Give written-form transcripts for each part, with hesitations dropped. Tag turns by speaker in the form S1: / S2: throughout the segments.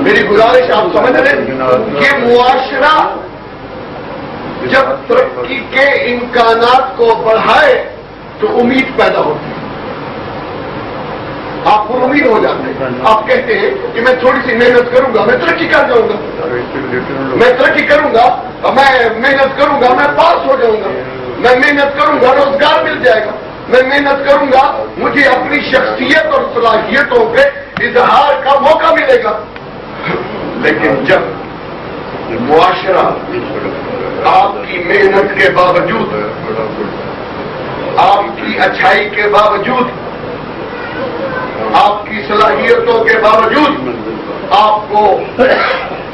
S1: میری گزارش آپ سمجھ رہے ہیں کہ معاشرہ جب ترقی کے امکانات کو بڑھائے تو امید پیدا ہوتی ہے، آپ پر امید ہو جاتے ہیں. آپ کہتے ہیں کہ میں تھوڑی سی محنت کروں گا، میں ترقی کر جاؤں گا، میں ترقی کروں گا، میں محنت کروں گا، میں پاس ہو جاؤں گا، میں محنت کروں گا، روزگار مل جائے گا، میں محنت کروں گا، مجھے اپنی شخصیت اور صلاحیتوں کے اظہار کا موقع ملے گا. لیکن جب معاشرہ آپ کی محنت کے باوجود، آپ کی اچھائی کے باوجود، آپ کی صلاحیتوں کے باوجود آپ کو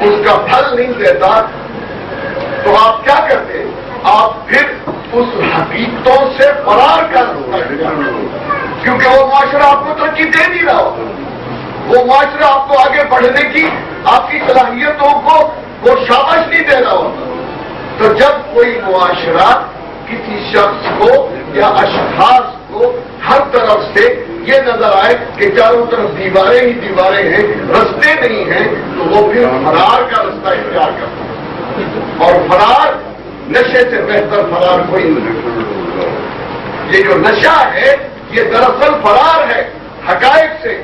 S1: اس کا پھل نہیں دیتا، تو آپ کیا کرتے ہیں؟ آپ پھر اس حقیقتوں سے فرار کر سکتے ہیں، کیونکہ وہ معاشرہ آپ کو ترقی دے نہیں رہا ہوتا، وہ معاشرہ آپ کو آگے بڑھنے کی، آپ کی صلاحیتوں کو وہ شاباش نہیں دے رہا ہوتا. تو جب کوئی معاشرہ کسی شخص کو یا اشخاص کو ہر طرف سے یہ نظر آئے کہ چاروں طرف دیواریں ہی دیواریں ہیں، رستے نہیں ہیں، تو وہ پھر فرار کا رستہ اختیار کرتا ہے. اور فرار نشے سے بہتر فرار کوئی نہیں. یہ جو نشہ ہے یہ دراصل فرار ہے حقائق سے،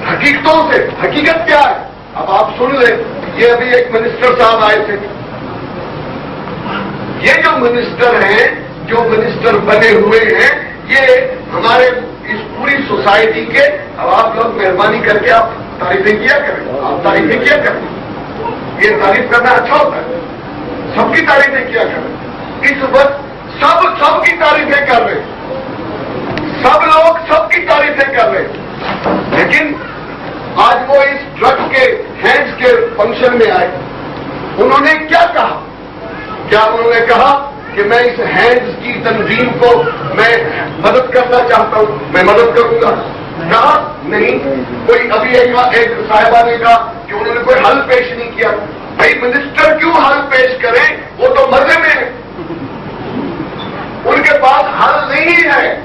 S1: حقیقتوں سے. حقیقت کیا ہے؟ اب آپ سن لیں. یہ ابھی ایک منسٹر صاحب آئے تھے. یہ جو منسٹر ہیں، جو منسٹر بنے ہوئے ہیں، یہ ہمارے اس پوری سوسائٹی کے، اب آپ لوگ مہربانی کر کے آپ تعریفیں کیا کریں، آپ تعریفیں کیا کریں. یہ تعریف کرنا اچھا ہوتا ہے، سب کی تعریفیں کیا کریں. اس وقت سب کی تعریفیں کر رہے ہیں، سب لوگ سب کی تعریفیں کر رہے ہیں. لیکن آج وہ اس ڈرگ کے ہینڈز کے فنکشن میں آئے. انہوں نے کیا کہا؟ کیا انہوں نے کہا کہ میں اس ہینڈز کی تنظیم کو میں مدد کرنا چاہتا ہوں، میں مدد کروں گا؟ کہا نہیں. کوئی ابھی ایک صاحبہ نے کہا کہ انہوں نے کوئی حل پیش نہیں کیا. بھائی منسٹر کیوں حل پیش کریں؟ وہ تو مرنے میں ہے، ان کے پاس حل نہیں ہے.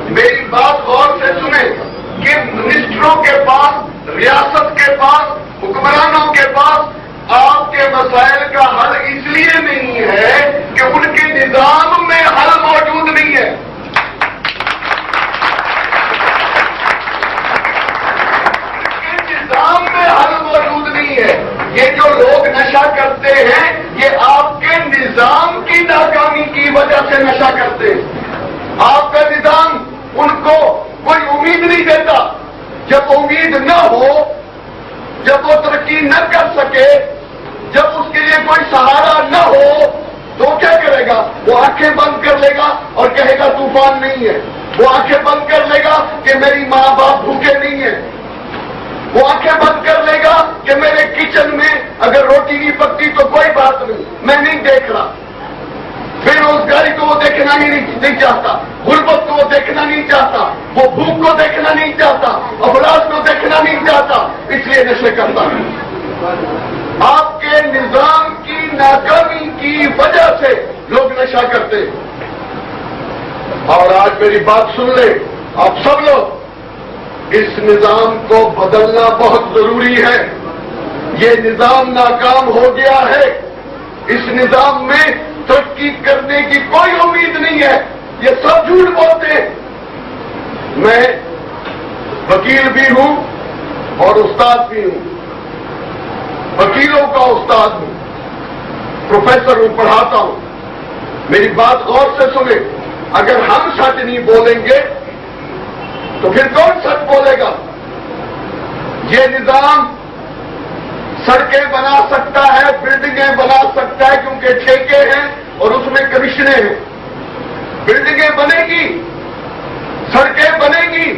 S1: میری بات غور سے سنیں کہ منسٹروں کے پاس، ریاست کے پاس، حکمرانوں کے پاس آپ کے مسائل کا حل اس لیے نہیں ہے کہ ان کے نظام میں حل موجود نہیں ہے. ان کے نظام میں حل موجود نہیں ہے. یہ جو لوگ نشہ کرتے ہیں یہ آپ کے نظام کی ناکامی کی وجہ سے نشہ کرتے ہیں. آپ کا نظام ان کو کوئی امید نہیں دیتا. جب امید نہ ہو، جب وہ ترقی نہ کر سکے، جب اس کے لیے کوئی سہارا نہ ہو، تو کیا کرے گا؟ وہ آنکھیں بند کر لے گا اور کہے گا طوفان نہیں ہے. وہ آنکھیں بند کر لے گا کہ میری ماں باپ بھوکے نہیں ہیں. وہ آنکھیں بند کر لے گا کہ میرے کچن میں اگر روٹی نہیں پکتی تو کوئی بات نہیں، میں نہیں دیکھ رہا. بے روزگاری کو وہ دیکھنا ہی نہیں چاہتا، غربت کو وہ دیکھنا نہیں چاہتا، وہ بھوک کو دیکھنا نہیں چاہتا، افلاس کو دیکھنا نہیں چاہتا، اس لیے نشے کرتا ہے. آپ کے نظام کی ناکامی کی وجہ سے لوگ نشہ کرتے ہیں. اور آج میری بات سن لیں آپ سب لوگ، اس نظام کو بدلنا بہت ضروری ہے. یہ نظام ناکام ہو گیا ہے. اس نظام میں ترقی کرنے کی کوئی امید نہیں ہے. یہ سب جھوٹ بولتے ہیں. میں وکیل بھی ہوں اور استاد بھی ہوں. وکیلوں کا استاد ہوں، پروفیسر ہوں، پڑھاتا ہوں. میری بات غور سے سنیں. اگر ہم سچ نہیں بولیں گے تو پھر کون سچ بولے گا؟ یہ نظام سڑکیں بنا سکتا ہے، بلڈنگیں بنا سکتا ہے کیونکہ ٹھیکے ہیں اور اس میں کمیشنیں ہیں. بلڈنگیں بنے گی، سڑکیں بنے گی،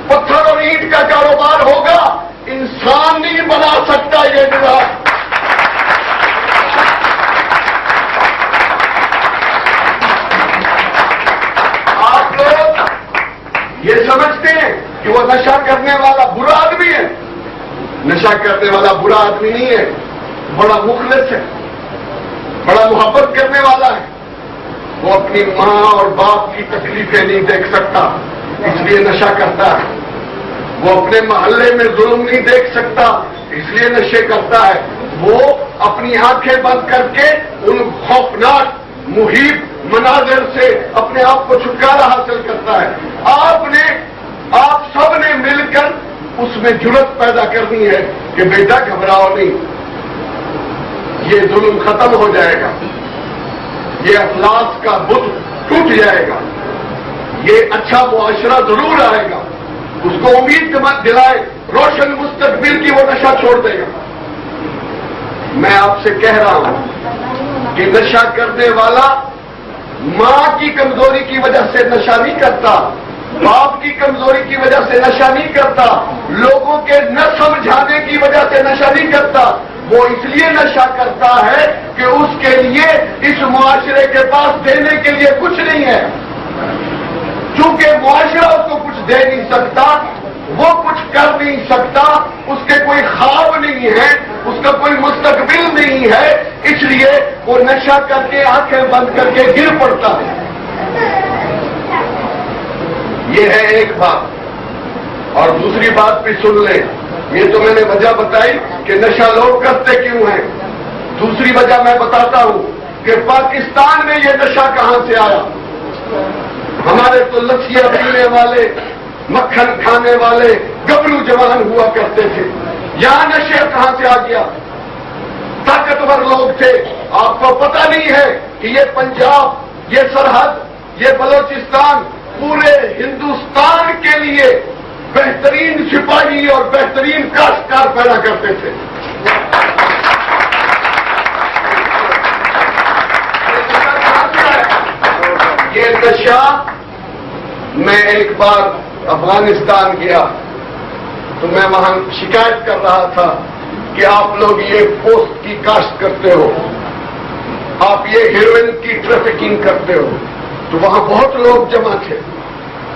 S1: پتھر اور اینٹ کا کاروبار ہوگا. انسان نہیں بنا سکتا یہ نظام. آپ لوگ یہ سمجھتے ہیں کہ وہ نشہ کرنے والا برا آدمی ہے. نشہ کرنے والا برا آدمی نہیں ہے، بڑا مخلص ہے، بڑا محبت کرنے والا ہے. وہ اپنی ماں اور باپ کی تکلیفیں نہیں دیکھ سکتا، اس لیے نشہ کرتا ہے. وہ اپنے محلے میں ظلم نہیں دیکھ سکتا اس لیے نشے کرتا ہے. وہ اپنی آنکھیں بند کر کے ان خوفناک محیط مناظر سے اپنے آپ کو چھٹکارا حاصل کرتا ہے. آپ سب نے مل کر اس میں جرأت پیدا کرنی ہے کہ بیٹا گھبراؤ نہیں، یہ ظلم ختم ہو جائے گا، یہ افلاس کا بت ٹوٹ جائے گا، یہ اچھا معاشرہ ضرور آئے گا. اس کو امید دلائے روشن مستقبل کی، وہ نشہ چھوڑ دے گا. میں آپ سے کہہ رہا ہوں کہ نشہ کرنے والا ماں کی کمزوری کی وجہ سے نشہ نہیں کرتا، باپ کی کمزوری کی وجہ سے نشہ نہیں کرتا، لوگوں کے نہ سمجھانے کی وجہ سے نشہ نہیں کرتا. وہ اس لیے نشہ کرتا ہے کہ اس کے لیے اس معاشرے کے پاس دینے کے لیے کچھ نہیں ہے. چونکہ معاشرہ اس کو کچھ دے نہیں سکتا، وہ کچھ کر نہیں سکتا، اس کے کوئی خواب نہیں ہے، اس کا کوئی مستقبل نہیں ہے، اس لیے وہ نشہ کر کے آنکھیں بند کر کے گر پڑتا ہے. یہ ہے ایک بات. اور دوسری بات بھی سن لیں. یہ تو میں نے وجہ بتائی کہ نشہ لوگ کرتے کیوں ہیں. دوسری وجہ میں بتاتا ہوں کہ پاکستان میں یہ نشہ کہاں سے آیا. ہمارے تو لسیاں پینے والے، مکھن کھانے والے گبرو جوان ہوا کرتے تھے. یہاں نشہ کہاں سے آ گیا؟ طاقتور لوگ تھے. آپ کو پتہ نہیں ہے کہ یہ پنجاب، یہ سرحد، یہ بلوچستان پورے ہندوستان کے لیے بہترین سپاہی اور بہترین کاشتکار پیدا کرتے تھے. یہ نشہ، میں ایک بار افغانستان گیا تو میں وہاں شکایت کر رہا تھا کہ آپ لوگ یہ پوسٹ کی کاشت کرتے ہو، آپ یہ ہیروئن کی ٹریفکنگ کرتے ہو. تو وہاں بہت لوگ جمع تھے،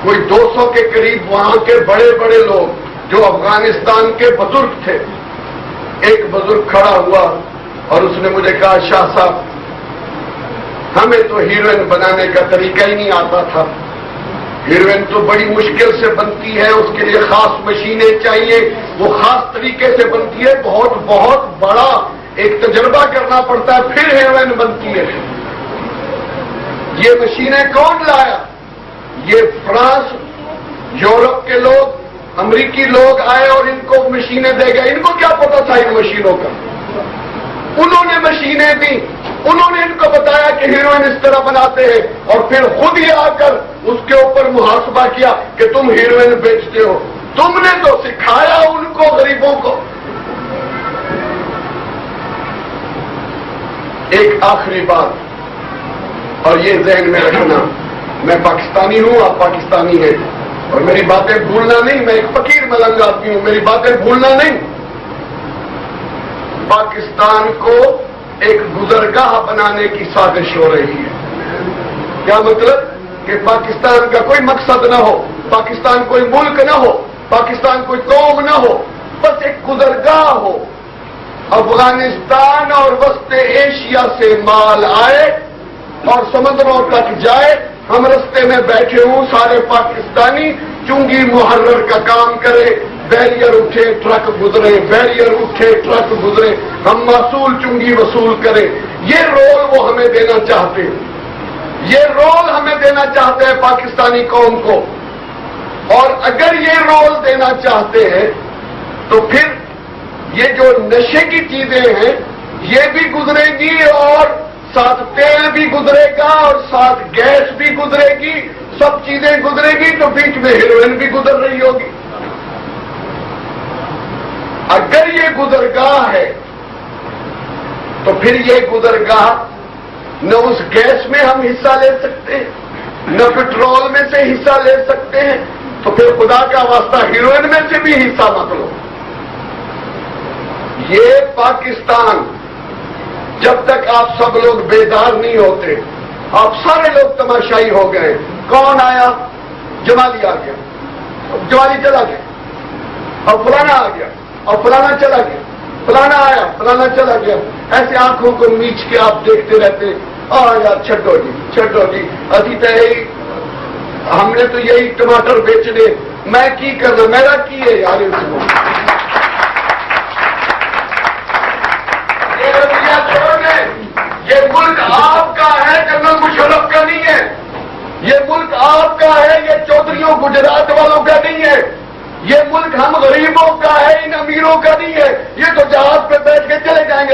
S1: کوئی 200 کے قریب وہاں کے بڑے بڑے لوگ جو افغانستان کے بزرگ تھے. ایک بزرگ کھڑا ہوا اور اس نے مجھے کہا، شاہ صاحب ہمیں تو ہیروئن بنانے کا طریقہ ہی نہیں آتا تھا. ہیروئن تو بڑی مشکل سے بنتی ہے، اس کے لیے خاص مشینیں چاہیے، وہ خاص طریقے سے بنتی ہے، بہت بہت بڑا ایک تجربہ کرنا پڑتا ہے پھر ہیروئن بنتی ہے. یہ مشینیں کون لایا؟ یہ فرانس، یورپ کے لوگ، امریکی لوگ آئے اور ان کو مشینیں دے گئے. ان کو کیا پتا تھا ان مشینوں کا؟ انہوں نے مشینیں دی، انہوں نے ان کو بتایا کہ ہیروئن اس طرح بناتے ہیں، اور پھر خود ہی آ کر اس کے اوپر محاسبہ کیا کہ تم ہیروئن بیچتے ہو. تم نے تو سکھایا ان کو، غریبوں کو. ایک آخری بات، اور یہ ذہن میں رکھنا، میں پاکستانی ہوں، آپ پاکستانی ہیں، اور میری باتیں بھولنا نہیں. میں ایک فقیر ملنگ آدمی ہوں، میری باتیں بھولنا نہیں. پاکستان کو ایک گزرگاہ بنانے کی سازش ہو رہی ہے. کیا مطلب؟ کہ پاکستان کا کوئی مقصد نہ ہو، پاکستان کوئی ملک نہ ہو، پاکستان کوئی قوم نہ ہو، بس ایک گزرگاہ ہو. افغانستان اور وسط ایشیا سے مال آئے اور سمندروں تک جائے، ہم رستے میں بیٹھے ہوں سارے پاکستانی، چنگی محرر کا کام کرے، بیریئر اٹھے ٹرک گزرے، بیریئر اٹھے ٹرک گزرے، ہم معصول چنگی وصول کریں. یہ رول وہ ہمیں دینا چاہتے ہیں، یہ رول ہمیں دینا چاہتے ہیں پاکستانی قوم کو. اور اگر یہ رول دینا چاہتے ہیں تو پھر یہ جو نشے کی چیزیں ہیں یہ بھی گزرے گی، اور ساتھ تیل بھی گزرے گا، اور ساتھ گیس بھی گزرے گی، سب چیزیں گزرے گی، تو بیچ میں ہیروئن بھی گزر رہی ہوگی. اگر یہ گزرگاہ ہے تو پھر یہ گزرگاہ نہ اس گیس میں ہم حصہ لے سکتے ہیں، نہ پیٹرول میں سے حصہ لے سکتے ہیں، تو پھر خدا کا واسطہ ہیروئن میں سے بھی حصہ مت لو. یہ پاکستان، جب تک آپ سب لوگ بیدار نہیں ہوتے، آپ سارے لوگ تماشائی ہو گئے. کون آیا؟ جمالی آ گیا، جمالی چلا گیا، اور فلانا آ گیا، اور فلانا چلا گیا، فلانا آیا، فلانا چلا گیا. ایسے آنکھوں کو میچ کے آپ دیکھتے رہتے. یار چھڈو جی، چھڈو جی، ابھی تو یہی ہم نے تو یہی ٹماٹر بیچنے، میں کی کر دوں میرا کی ہے یار اس کو یہ رویہ چھوڑ دیں. یہ ملک آپ کا ہے، جنرل مشرف کا نہیں ہے. یہ ملک آپ کا ہے، یہ چودھریوں گجرات والوں کا نہیں ہے. یہ ملک ہم غریبوں کا ہے، ان امیروں کا نہیں ہے. یہ تو جہاز پہ بیٹھ کے چلے جائیں گے